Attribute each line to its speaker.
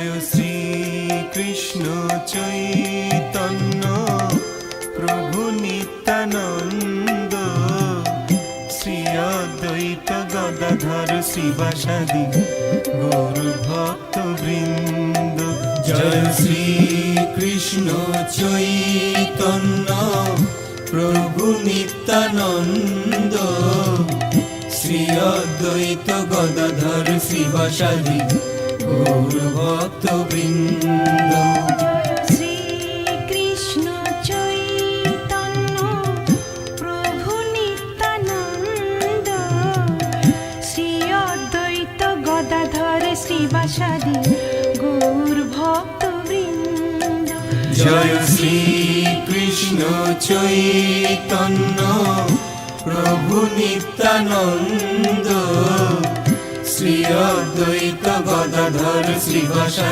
Speaker 1: জয় শ্রী কৃষ্ণ চৈতন্য প্রভু নিত্যানন্দ, শ্রী অদ্বৈত গদাধর শ্রীবাসাদি গৌর ভক্ত বৃন্দ। জয় শ্রী কৃষ্ণ চৈতন্য প্রভু নিত্যানন্দ, শ্রী অদ্বৈত গদাধর শ্রীবাসাদি গৌর ভক্ত বৃন্দ।
Speaker 2: শ্রী কৃষ্ণ চৈতন্য প্রভু নিত্যানন্দ, শ্রী অদ্বৈত গদাধর শ্রীবাসাদি গৌর ভক্ত বৃন্দ।
Speaker 1: জয় শ্রী কৃষ্ণ চৈতন্য প্রভু নিত্যানন্দ, শ্রী অদ্বৈত গদাধর শ্রীবাসাদি